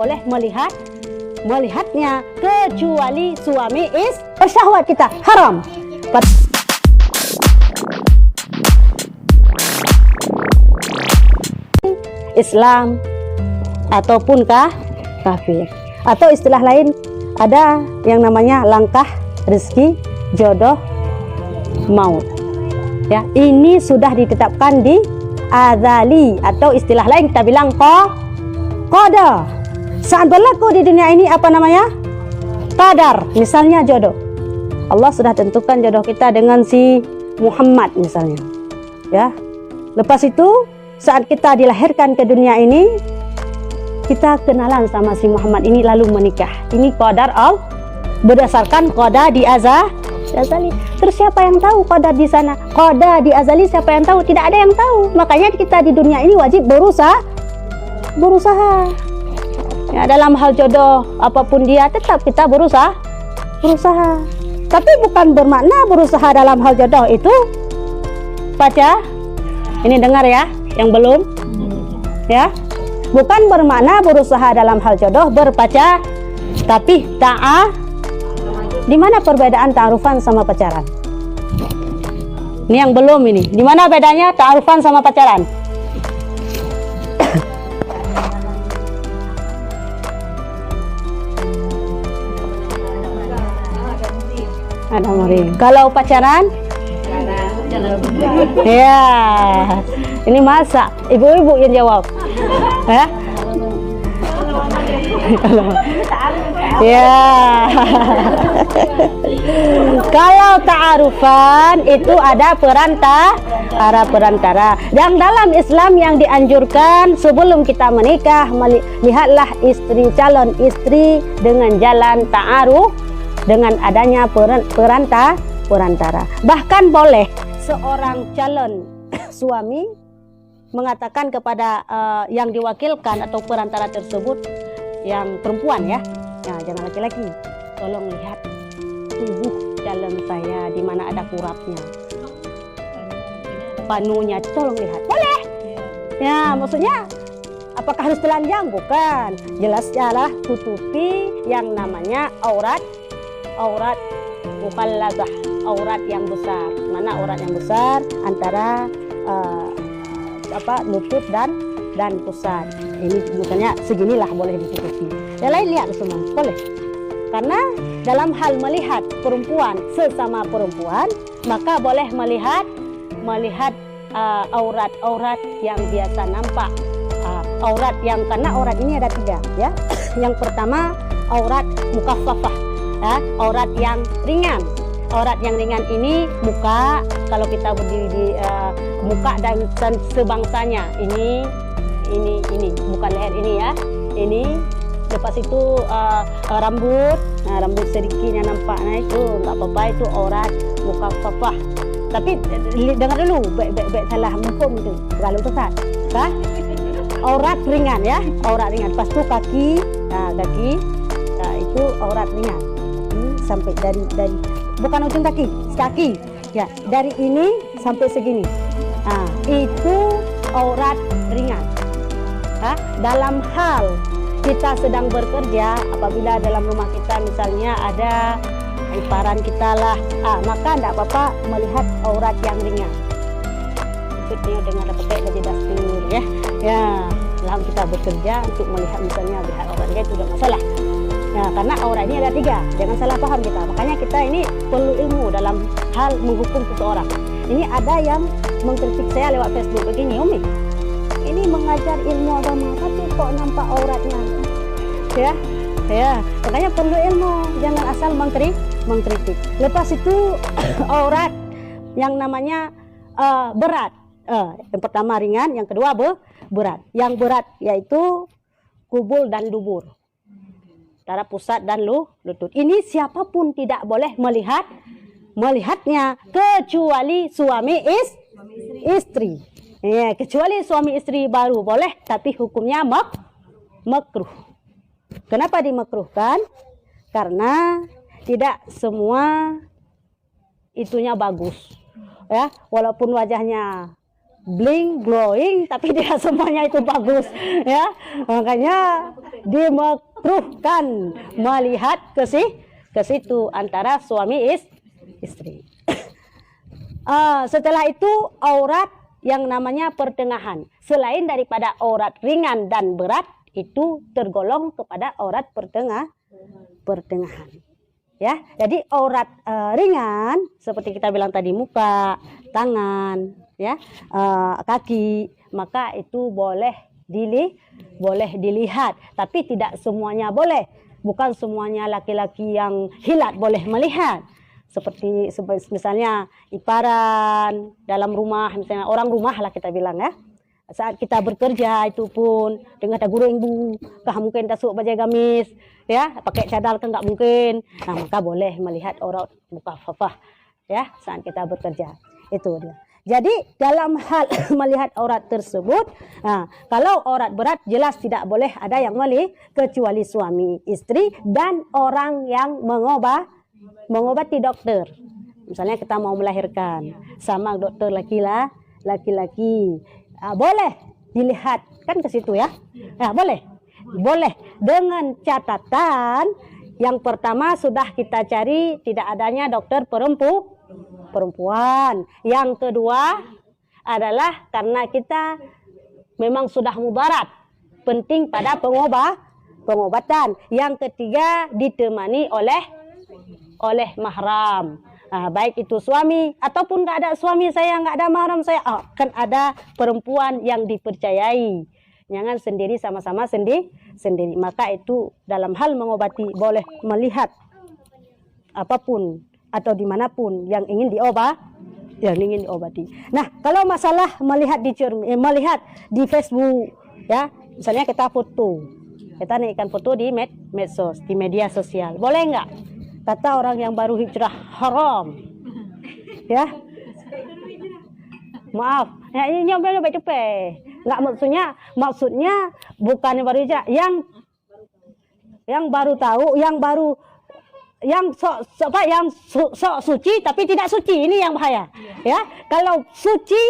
boleh melihatnya kecuali suami bersyahwat kita haram. Islam ataupun kafir, atau istilah lain ada yang namanya langkah rezeki, jodoh, maut. Ya, ini sudah ditetapkan di azali, atau istilah lain kita bilang qada. Saat berlaku di dunia ini apa namanya? Qadar. Misalnya jodoh, Allah sudah tentukan jodoh kita dengan si Muhammad misalnya. Ya. Lepas itu saat kita dilahirkan ke dunia ini, kita kenalan sama si Muhammad ini lalu menikah. Ini qadar Allah, berdasarkan qada di azali. Terus siapa yang tahu qada di sana? Qada di azali siapa yang tahu? Tidak ada yang tahu. Makanya kita di dunia ini wajib berusaha. Ya, dalam hal jodoh apapun dia, tetap kita berusaha. Tapi bukan bermakna berusaha dalam hal jodoh itu baca. Ini dengar ya, yang belum. Ya. Bukan bermakna berusaha dalam hal jodoh berpacar, tapi di mana perbedaan ta'arufan sama pacaran? Ini yang belum ini. Di mana bedanya ta'arufan sama pacaran? Ada mari. Kalau pacaran? Ya. Ini masa ibu-ibu yang jawab. Ya. Ya. Kalau ta'arufan itu ada perantara. Dan dalam Islam yang dianjurkan sebelum kita menikah, lihatlah calon istri dengan jalan ta'aruf, dengan adanya perantara. Bahkan boleh seorang calon suami mengatakan kepada yang diwakilkan atau perantara tersebut, yang perempuan ya, jangan laki-laki, tolong lihat tubuh calon saya di mana ada kurapnya, panunya, tolong lihat. Boleh ya, maksudnya apakah harus telanjang? Bukan, jelas lah tutupi yang namanya aurat mukallazah, aurat yang besar. Mana aurat yang besar? Antara lutut dan pusat. Ini bukannya seginilah boleh ditutupi. Yang lain lihat semua boleh. Karena dalam hal melihat perempuan sesama perempuan, maka boleh melihat aurat yang biasa nampak. Aurat yang, karena aurat ini ada 3 ya. Yang pertama aurat mukaffafah, ya, aurat yang ringan. Aurat yang ringan ini muka, kalau kita berdiri di muka dan sebangsanya, ini bukan leher ini ya, ini. Lepas itu rambut, rambut sedikit yang nampak, itu nggak apa-apa, itu aurat mukaffafah. Tapi dengar dulu, baik salah hukum itu terlalu sesat. Aurat ringan ya, aurat ringan. Lepas itu kaki, kaki itu aurat ringan. Sampai dari bukan ujung kaki ya, dari ini sampai segini. Itu aurat ringan. Dalam hal kita sedang bekerja, apabila dalam rumah kita misalnya ada iparan kita lah, maka tidak apa-apa melihat aurat yang ringan. Itu dengan pakai baju dasar ya, dalam kita bekerja untuk melihat misalnya lihat aurat ringan itu tidak masalah. Nah, karena aurat ini ada 3, jangan salah paham kita. Makanya kita ini perlu ilmu dalam hal menghukum seseorang. Ini ada yang mengkritik saya lewat Facebook begini, Umi, ini mengajar ilmu agama tapi kok nampak auratnya, ya. Makanya perlu ilmu, jangan asal mengkritik. Lepas itu aurat yang namanya berat. Yang pertama ringan, yang kedua berat. Yang berat yaitu kubul dan dubur, antara pusat dan lutut. Ini siapapun tidak boleh melihatnya kecuali suami istri. Ya, kecuali suami istri baru boleh, tapi hukumnya makruh. Kenapa dimakruhkan? Karena tidak semua itunya bagus. Ya, walaupun wajahnya bling glowing, tapi tidak semuanya itu bagus, ya. Makanya dimakruhkan melihat ke situ antara suami istri. Setelah itu aurat yang namanya pertengahan, selain daripada aurat ringan dan berat, itu tergolong kepada aurat pertengahan. Ya, jadi aurat ringan seperti kita bilang tadi, muka, tangan, ya, kaki, maka itu boleh dilihat, tapi tidak semuanya boleh. Bukan semuanya laki-laki yang hilat boleh melihat. Seperti misalnya iparan dalam rumah, misalnya orang rumah lah kita bilang, ya. Saat kita bekerja itu pun dengan ada gureng bu, kah mungkin tasuk baju gamis, ya, pakai cadar kan nggak mungkin. Nah, maka boleh melihat aurat mukafafah, ya, saat kita bekerja. Itu dia. Jadi dalam hal melihat aurat tersebut, nah, kalau aurat berat jelas tidak boleh ada yang melihat kecuali suami istri dan orang yang mengobati dokter. Misalnya kita mau melahirkan sama dokter laki-laki, boleh dilihat kan ke situ, ya. Nah, boleh dengan catatan yang pertama sudah kita cari tidak adanya dokter perempuan. Yang kedua adalah karena kita memang sudah mudarat, penting pada pengobatan. Yang ketiga ditemani oleh mahram. Baik itu suami ataupun nggak ada suami saya, nggak ada mahram saya, kan ada perempuan yang dipercayai. Jangan sendiri, sama-sama sendiri. Maka itu dalam hal mengobati boleh melihat apapun atau dimanapun yang ingin diobati. Nah, kalau masalah melihat di Facebook, ya, misalnya kita naikkan foto di medsos, di media sosial, boleh nggak? Kata orang yang baru hijrah, haram, ya. Maaf, ya, ini nyoba cepet. Nggak, maksudnya bukan yang baru hijrah, yang baru tahu, yang sok suci tapi tidak suci, ini yang bahaya, ya. Kalau suci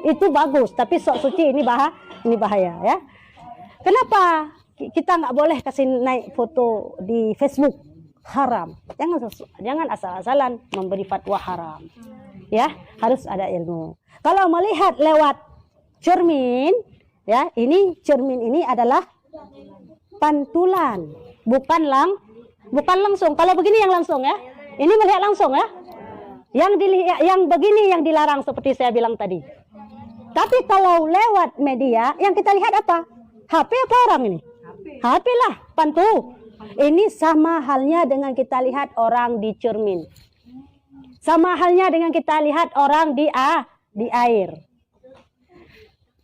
itu bagus, tapi sok suci ini bahaya, ya. Kenapa kita nggak boleh kasih naik foto di Facebook? Haram. Jangan asal-asalan memberi fatwa haram, ya. Harus ada ilmu. Kalau melihat lewat cermin, ya, ini cermin ini adalah pantulan, bukan langsung. Kalau begini yang langsung, ya. Ini melihat langsung, ya. Yang begini yang dilarang seperti saya bilang tadi. Tapi kalau lewat media yang kita lihat apa? HP apa orang ini? HP lah, pantu. Ini sama halnya dengan kita lihat orang di cermin. Sama halnya dengan kita lihat orang di air.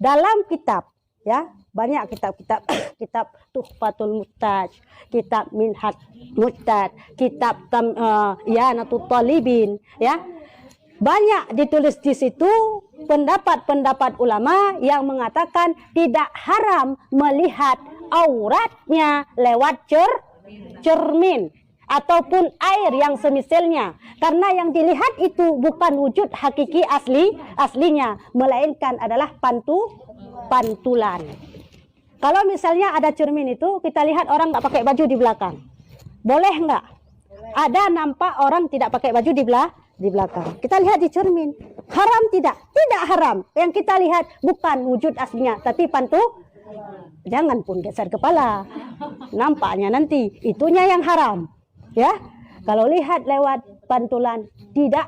Dalam kitab, ya, banyak kitab-kitab, kitab Tuhfatul Muhtaj, kitab Minhat Mujtahid, kitab Yanatut Talibin, ya. Banyak ditulis di situ pendapat-pendapat ulama yang mengatakan tidak haram melihat auratnya lewat cermin ataupun air yang semisalnya, karena yang dilihat itu bukan wujud hakiki aslinya, melainkan adalah pantulan. Kalau misalnya ada cermin itu kita lihat orang nggak pakai baju di belakang, boleh nggak? Ada nampak orang tidak pakai baju di belakang, kita lihat di cermin, haram tidak? Tidak haram. Yang kita lihat bukan wujud aslinya tapi jangan pun geser kepala, nampaknya nanti itunya yang haram, ya. Kalau lihat lewat pantulan tidak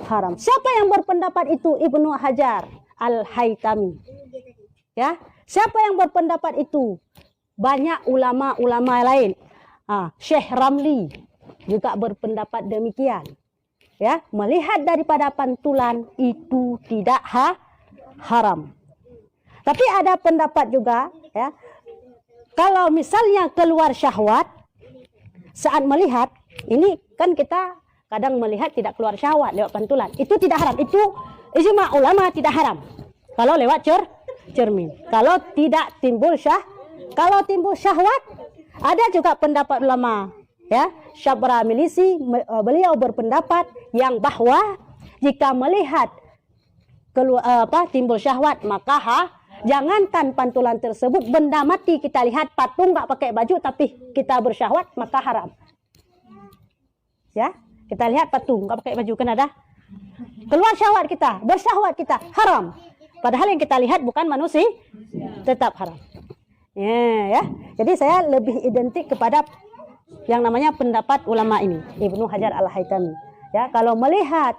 haram. Siapa yang berpendapat itu? Ibnu Hajar Al-Haytami, ya. Siapa yang berpendapat itu? Banyak ulama-ulama lain. Syekh Ramli juga berpendapat demikian, ya. Melihat daripada pantulan itu tidak haram. Tapi ada pendapat juga, ya, kalau misalnya keluar syahwat saat melihat, ini kan kita kadang melihat tidak keluar syahwat lewat pantulan, itu tidak haram. Itu ijma ulama tidak haram kalau lewat cermin. Kalau tidak timbul syahwat, ada juga pendapat ulama, ya. Syabra Milisi, beliau berpendapat yang bahwa jika melihat timbul syahwat, maka jangankan pantulan tersebut, benda mati kita lihat, patung nggak pakai baju tapi kita bersyahwat, maka haram. Ya, kita lihat patung nggak pakai baju, kan ada keluar syahwat kita, bersyahwat kita, haram. Padahal yang kita lihat bukan manusia, tetap haram. Ya. Jadi saya lebih identik kepada yang namanya pendapat ulama ini, Ibnu Hajar Al-Haytami. Ya, kalau melihat,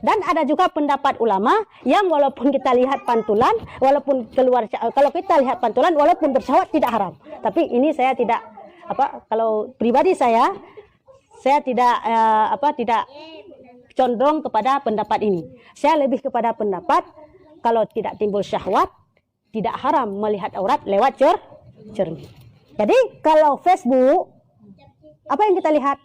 dan ada juga pendapat ulama yang walaupun kita lihat pantulan, walaupun kalau kita lihat pantulan, walaupun bersyahwat tidak haram. Tapi ini saya tidak kalau pribadi saya tidak condong kepada pendapat ini. Saya lebih kepada pendapat kalau tidak timbul syahwat, tidak haram melihat aurat lewat cermin. Jadi kalau Facebook, apa yang kita lihat?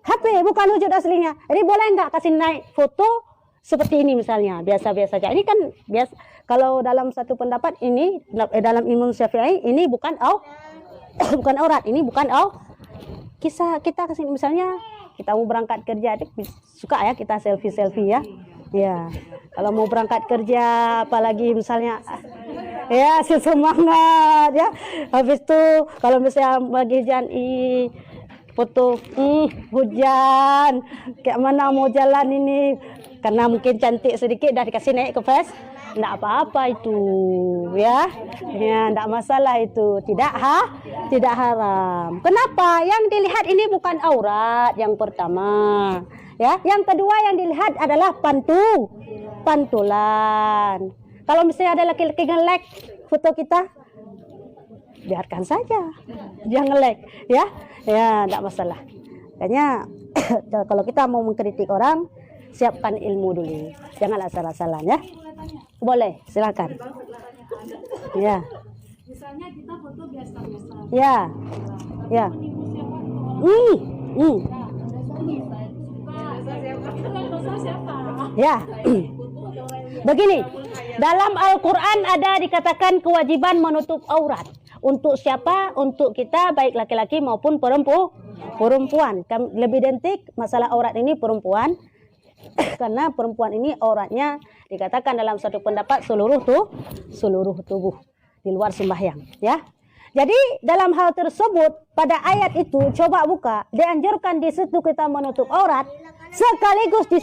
HP, bukan wujud aslinya. Jadi boleh nggak kasih naik foto seperti ini misalnya, biasa-biasa saja. Ini kan biasa. Kalau dalam satu pendapat ini, dalam Imam Syafi'i, ini bukan bukan aurat, ini bukan kisah kita kasih misalnya kita mau berangkat kerja, suka ya kita selfie ya. Ya, kalau mau berangkat kerja, apalagi misalnya ya semangat ya. Habis itu kalau misalnya lagi hujan, foto hujan, kayak mana mau jalan ini, karena mungkin cantik sedikit dah dikasih naik ke face, enggak apa-apa itu ya, enggak masalah itu, tidak haram. Kenapa? Yang dilihat ini bukan aurat yang pertama. Ya, yang kedua yang dilihat adalah pantulan. Kalau misalnya ada laki-laki nge-like foto kita, biarkan saja, jangan nge-like, ya, tidak masalah. Makanya kalau kita mau mengkritik orang, siapkan ilmu dulu, jangan asal-asalan ya. Boleh, silakan. Ya. Misalnya kita foto biasa-biasa. Ya. Ya, begini, dalam Al-Quran ada dikatakan kewajiban menutup aurat. Untuk siapa? Untuk kita, baik laki-laki maupun perempuan. Lebih identik masalah aurat ini perempuan, karena perempuan ini auratnya dikatakan dalam satu pendapat seluruh tubuh di luar sembahyang. Ya. Jadi dalam hal tersebut, pada ayat itu coba buka, dianjurkan di situ kita menutup aurat, sekaligus di